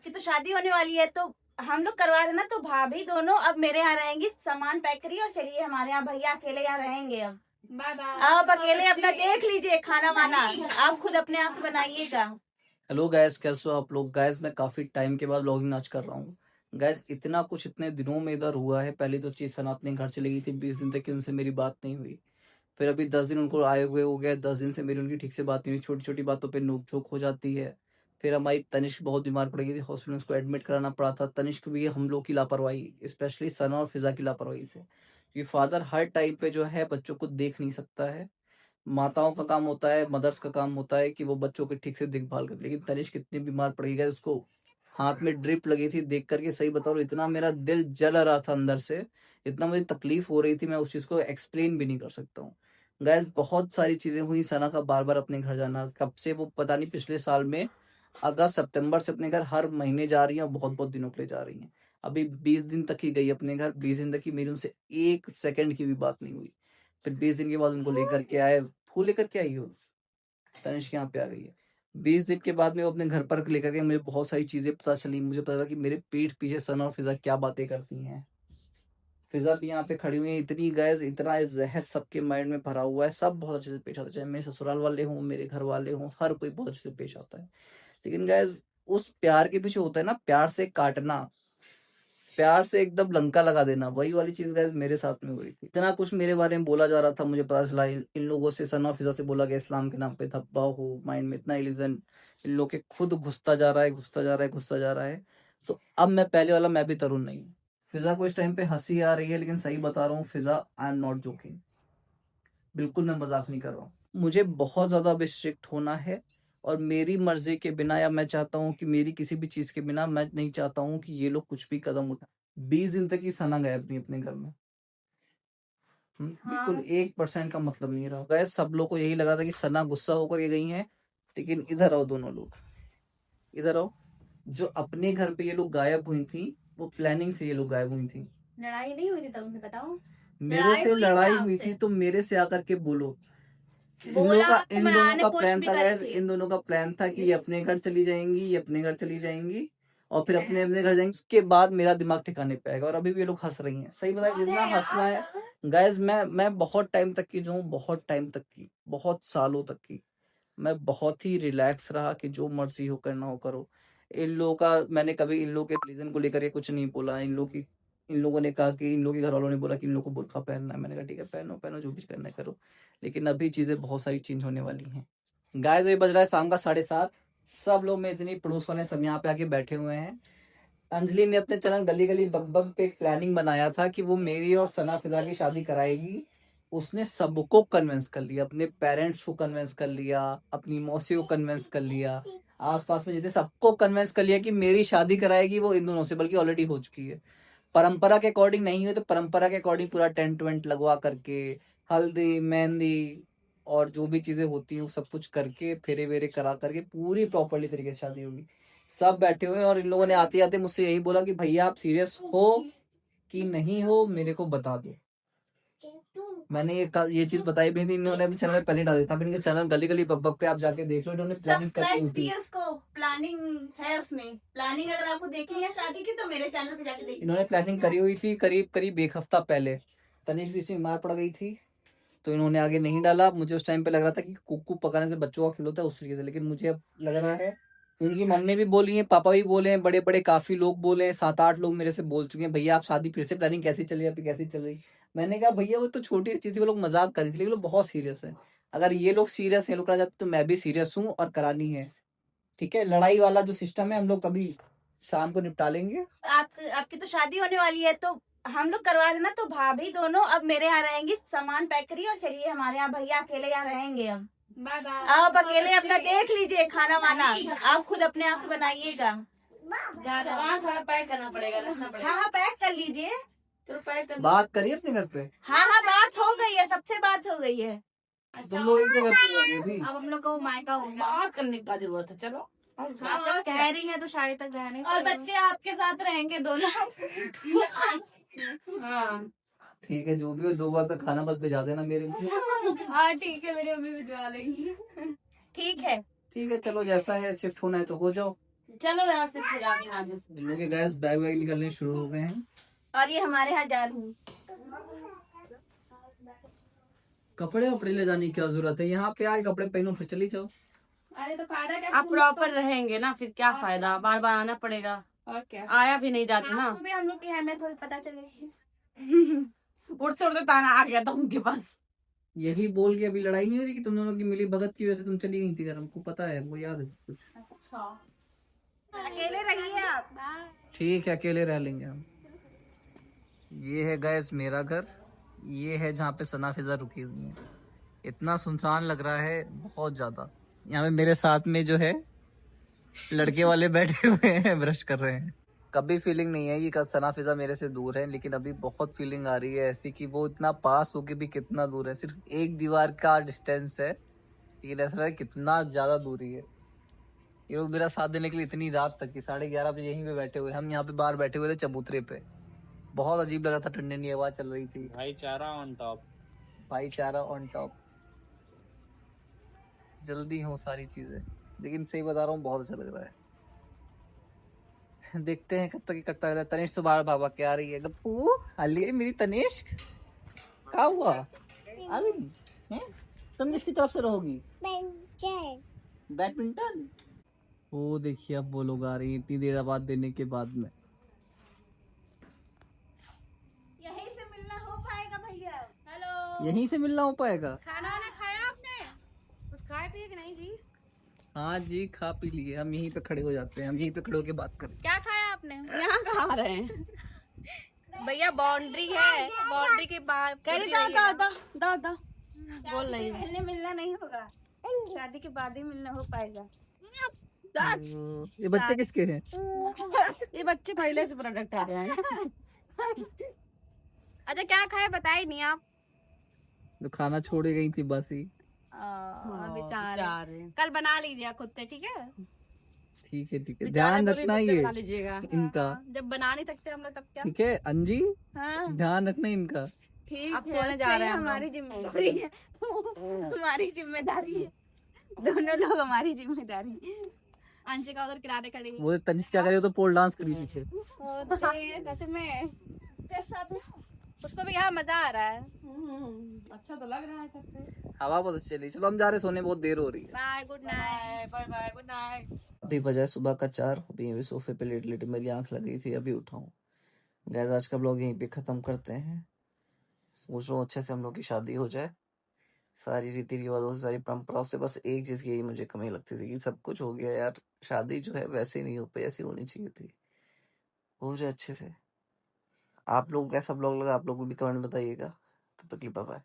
आपकी तो शादी होने वाली है, तो हम लोग करवा रहे हैं ना, तो भाभी दोनों अब मेरे यहाँ रहेंगी, सामान पैक करिए और चलिए हमारे यहाँ। भैया अकेले यहाँ रहेंगे अब। Bye bye. आप अकेले अपना देख लीजिए, खाना वाना आप खुद अपने आप से बनाइएगा। हेलो गैस, कैसे हो आप लोग? गैस मैं काफ़ी टाइम के बाद व्लॉगिंग आज कर रहा हूँ। गैस इतना कुछ इतने दिनों में इधर हुआ है। पहली तो चीज़ सना अपने घर चली गई थी, 20 दिन तक उनसे मेरी बात नहीं हुई। फिर अभी 10 दिन उनको आए हुए हो गए, 10 दिन से मेरी उनकी ठीक से बात नहीं हुई। छोटी छोटी बातों पे नोक झोंक हो जाती है। फिर हमारी तनिष्क बहुत बीमार पड़ गई थी, हॉस्पिटल में उसको एडमिट कराना पड़ा था। तनिष्क भी हम लोग की लापरवाही, स्पेशली सना और फिजा की लापरवाही से, क्योंकि फादर हर टाइम पे जो है बच्चों को देख नहीं सकता है। माताओं का काम होता है, मदर्स का काम होता है कि वो बच्चों की ठीक से देखभाल कर। लेकिन तनिष्क कितनी बीमार पड़ गई है, उसको हाथ में ड्रिप लगी थी। देख करके सही बताऊं, इतना मेरा दिल जल रहा था अंदर से, इतना मुझे तकलीफ हो रही थी, मैं उस चीज को एक्सप्लेन भी नहीं कर सकता हूँ। गैस बहुत सारी चीजें हुई। सना का बार बार अपने घर जाना, कब से वो पता नहीं, पिछले साल में अगस्त सितंबर से अपने घर हर महीने जा रही है और बहुत बहुत दिनों के लिए जा रही है। अभी 20 दिन तक ही गई अपने घर, 20 दिन तक ही मेरी उनसे 1 सेकंड की भी बात नहीं हुई। फिर 20 दिन के बाद उनको लेकर के आए, फूल लेकर के आई हो, तनिष्क यहाँ पे आ गई है। 20 दिन के बाद में वो अपने घर पर लेकर के, मुझे बहुत सारी चीजें पता चली। मुझे पता चला कि मेरे पीठ पीछे सना और फिजा क्या बातें करती हैं। फिजा भी यहाँ पे खड़ी हुई है। इतनी गैस, इतना जहर सबके माइंड में भरा हुआ है। सब बहुत अच्छे से पेश आता है, चाहे मेरे ससुराल वाले हों, मेरे घर वाले हों, हर कोई बहुत अच्छे से पेश आता है। लेकिन गैस उस प्यार के पीछे होता है ना, प्यार से काटना, प्यार से एकदम लंका लगा देना, वही वाली चीज गैस मेरे साथ में हो रही थी। इतना कुछ मेरे बारे में बोला जा रहा था, मुझे पता चला इन लोगों से, सना फिजा से बोला गया इस्लाम के नाम पे धब्बा हो, माइंड में इतना इल्यूजन इन लोग के खुद घुसता जा रहा है, घुसता जा रहा है, घुसता जा रहा है। तो अब मैं पहले वाला मैं भी तरुण नहीं हूँ। फिजा को इस टाइम पे हंसी आ रही है, लेकिन सही बता रहा हूँ फिजा, आई एम नॉट जोकिंग, बिल्कुल मैं मजाक नहीं कर रहा हूँ। मुझे बहुत ज्यादा अब स्ट्रिक्ट होना है, और मेरी मर्जी के बिना, या मैं चाहता हूँ कि मेरी किसी भी चीज के बिना, मैं नहीं चाहता हूँ कि ये लोग कुछ भी कदम उठाए। 20 दिन तक ही सना गया अपनी अपने घर में। बिल्कुल 1% का मतलब नहीं रहा। गए सब लोग को यही लगा था कि सना गुस्सा होकर ये गई हैं। लेकिन इधर आओ दोनों लोग, इधर आओ। जो अपने घर पे ये लोग गायब हुई थी, वो प्लानिंग से ये लोग गायब हुई थी। लड़ाई नहीं हुई थी तब, बताओ। मेरे से लड़ाई हुई थी तो मेरे से आकर के बोलो। इन दोनों का प्लान था गाइस, इन दोनों का प्लान था कि ये अपने घर चली जाएंगी, ये अपने घर चली जाएंगी, और फिर अपने अपने घर जाएंगे। उसके बाद मेरा दिमाग ठिकाने पे आएगा। और अभी भी ये लोग हंस रही हैं। सही बताया, जितना हंसना है गाइस, मैं बहुत टाइम तक की जो हूँ, बहुत टाइम तक की, बहुत सालों तक की, मैं बहुत ही रिलैक्स रहा कि जो मर्जी हो करना हो करो। इन लोगों का मैंने कभी इन लोगों के रिलीजन को लेकर के कुछ नहीं बोला। इन लोगों ने कहा कि, इन लोगों के घर वालों ने बोला कि इन लोगों को बुर्का पहनना है। मैंने कहा ठीक है, पहनो पहनो, जो भी करना है करो। लेकिन अभी चीजें बहुत सारी चेंज होने वाली हैं। गाइस ये बज रहा है शाम का 7:30। सब लोग, मैं इतनी पड़ोस वाले सब यहाँ पे आके बैठे हुए हैं। अंजलि ने अपने चैनल गली गली बग पे एक प्लानिंग बनाया था कि वो मेरी और सना फिजा की शादी कराएगी। उसने सबको कन्विंस कर लिया, अपने पेरेंट्स को कन्विंस कर लिया, अपनी मौसी को कन्विंस कर लिया, आसपास में जितने सबको कन्विंस कर लिया कि मेरी शादी कराएगी वो इन दोनों से, बल्कि ऑलरेडी हो चुकी है। परंपरा के अकॉर्डिंग नहीं हुई तो परंपरा के अकॉर्डिंग पूरा टेंट वेंट लगवा करके, हल्दी मेहंदी और जो भी चीजें होती हैं वो सब कुछ करके, फेरे वेरे करा करके पूरी प्रॉपर्ली तरीके से शादी होगी। सब बैठे हुए हैं, और इन लोगों ने आते आते मुझसे यही बोला कि भैया आप सीरियस हो कि नहीं हो, मेरे को बता दो। मैंने ये चीज बताई भी थी, इन्होंने अपने चैनल में पहले डाल दिया था। इनके चैनल गली गली बक पे आप जाके देख लो, इन्होंने प्लानिंग करी हुई थी। उसको प्लानिंग है, उसमें प्लानिंग अगर आपको देखनी है शादी की तो मेरे चैनल पे जाके देखिए। इन्होंने प्लानिंग करी हुई थी करीब करीब 1 हफ्ता पहले। तनिष्क भी इसमें बीमार पड़ गई थी, तो इन्होंने आगे नहीं डाला। मुझे उस टाइम पे लग रहा था कि कुक्कू पकाने से बच्चों का खिलौता है उस तरीके से, लेकिन मुझे अब लग रहा है, उनकी मम्मी भी बोली है, पापा भी बोले हैं, बड़े बड़े काफी लोग बोले हैं, 7-8 लोग मेरे से बोल चुके हैं, भैया आप शादी फिर से प्लानिंग कैसी चल रही है, अभी कैसी चल रही। मैंने कहा भैया वो तो छोटी सी चीज थी, वो लोग मजाक कर रही थी, लेकिन लोग बहुत सीरियस है। अगर ये लोग सीरियस है, लोग करना चाहते तो मैं भी सीरियस हूँ और करानी है। ठीक है, लड़ाई वाला जो सिस्टम है हम लोग कभी शाम को निपटा लेंगे। आपकी तो शादी होने वाली है, तो हम लोग करवा रहे हैं ना, तो भाभी दोनों अब मेरे यहाँ रहेंगी, सामान पैक करिए और चलिए हमारे यहाँ। भैया अकेले यहाँ रहेंगे अब। Bye bye. आप अकेले अपना देख लीजिए, खाना वाना आप खुद अपने आप से बनाइएगा। पैक करना पड़ेगा, रखना पड़ेगा। हाँ पैक कर लीजिए। चलो पैक कर। बात करिए अपने घर पे। हाँ बात हो गई है, सबसे बात हो गई है। तुम लोग इनके घर पे रहोगे भी? अब हम लोग को मायका होगा, बात करने की जरूरत है। चलो आप जब कह रही है तो शादी तक रहने, और बच्चे आपके साथ रहेंगे दोनों। हाँ ठीक है, जो भी हो 2 बार तक खाना बस भिजा देना मेरे लिए। हाँ ठीक है, मेरी मम्मी भिजवा देंगी। ठीक है ठीक है, चलो जैसा है शिफ्ट होना है तो हो जाओ। चलो यहाँ से फिर आगे आगे से। इन लोगों के गैस बैग वैग निकलने शुरू हो गए हैं। और ये हमारे यहाँ जा रही हूँ। कपड़े वपड़े ले जाने की क्या जरूरत है, यहाँ पे आके कपड़े पहनो फिर चली जाओ। अरे तो फायदा क्या, आप प्रॉपर रहेंगे ना, फिर क्या फायदा, बार बार आना पड़ेगा। और क्या, आया भी नहीं जाते ना। सुबह हम लोग की हमें थोड़ी पता चलेगी। उड़ते उड़ते ताना आ गया था उनके पास। यही बोल के अभी लड़ाई नहीं हुई कि तुम दोनों की मिली भगत की वजह से तुम चली गई थी घर, हमको पता है, हमको याद है सब कुछ। अच्छा, अकेले रहिए आप। ठीक है, अकेले रह लेंगे हम। ये है गैस मेरा घर, ये है जहाँ पे सना फिजा रुकी हुई है। इतना सुनसान लग रहा है, बहुत ज्यादा। यहाँ पे मेरे साथ में जो है लड़के वाले बैठे हुए हैं, ब्रश कर रहे हैं। कभी फीलिंग नहीं है कि सना फिजा मेरे से दूर है, लेकिन अभी बहुत फीलिंग आ रही है ऐसी कि वो इतना पास होके भी कितना दूर है। सिर्फ एक दीवार का डिस्टेंस है, लेकिन ऐसा लग रहा है कितना ज्यादा दूरी है। ये लोग मेरा साथ देने के लिए इतनी रात तक की 11:30 बजे यहीं पे बैठे हुए, हम यहाँ पे बाहर बैठे हुए थे चबूतरे पे। बहुत अजीब लगा था, ठंडी ठंडी हवा चल रही थी। भाईचारा ऑन टॉप। भाईचारा ऑन टॉप। जल्दी हो सारी चीजें, लेकिन सही बता रहा हूँ बहुत अच्छा लग रहा है। देखते हैं कब तक इकट्ठा रहता है। तनिष्क तो बार बाबा क्या रही है, गप्पू अली मेरी तनिष्क क्या हुआ अभी हैं? तुम किसकी तरफ से रहोगी? बैडमिंटन। वो देखिए अब वो लोग आ रही है इतनी देर बाद देने के बाद में। यहीं से मिलना हो पाएगा भैया? हेलो, यहीं से मिलना हो पाएगा? खाना वाना खाया आपने? कुछ खाए पिए कि नहीं जी? हाँ जी, खा पी लिए, हम यहीं पे खड़े हो जाते हैं, हम यहीं पे खड़े होके बात करें। क्या खाया आपने? यहाँ कहाँ रहे हैं? भैया बाउंड्री है, बाउंड्री के बाहर कह रही दा बोल रही है। पहले मिलना नहीं होगा, शादी के बाद ही मिलना हो पाएगा। ये बच्चे किसके हैं? ये बच्चे पहले से प्रोडक्ट आ रहे हैं। अच्छा क्या खाया बताए नहीं आप? जो खाना छोड़ गई थी बस ही। बेचारे, कल बना लीजिए खुद से, ठीक है? ठीक है ठीक है, ध्यान रखना ये बना लीजिएगा। इनका। जब बना नहीं सकते हम लोग तब क्या? ठीक है अंजी, हाँ ध्यान रखना इनका। ठीक अब है, सोने जा रहे हैं हम हमारी जिम्मेदारी है। हमारी जिम्मेदारी है, दोनों लोग हमारी जिम्मेदारी है। अंशिका उधर किनारे खड़ी है। वो तनिष्क क्या करे, वो तो पोल डांस करी पीछे। कैसे में स्टेप्स आते हैं, उसको भी यहाँ मजा आ रहा है। अच्छा तो लग रहा है सबसे। हवा बहुत अच्छी चली। चलो हम जा रहे, सोने बहुत देर हो रही है। Bye, good night. Bye bye good night. अभी बजाय सुबह का 4, अभी यहीं पे सोफे पे लेट लेट मेरी आंख लग गई थी, अभी उठा हूँ। गाइस आज का ब्लॉग यहीं पे खत्म करते हैं। सोच रहा हूँ अच्छे से हम लोग की शादी हो जाए, सारी रीति रिवाजों से, सारी परंपराओं से। बस एक चीज की यही मुझे कमी लगती थी कि सब कुछ हो गया यार, शादी जो है वैसे नहीं हो पाई, ऐसी होनी चाहिए थी। हो जाए अच्छे से। आप लोगों को कैसा ब्लॉग लगा, आप लोग भी कमेंट बताइएगा। तब तक के लिए बाय बाय।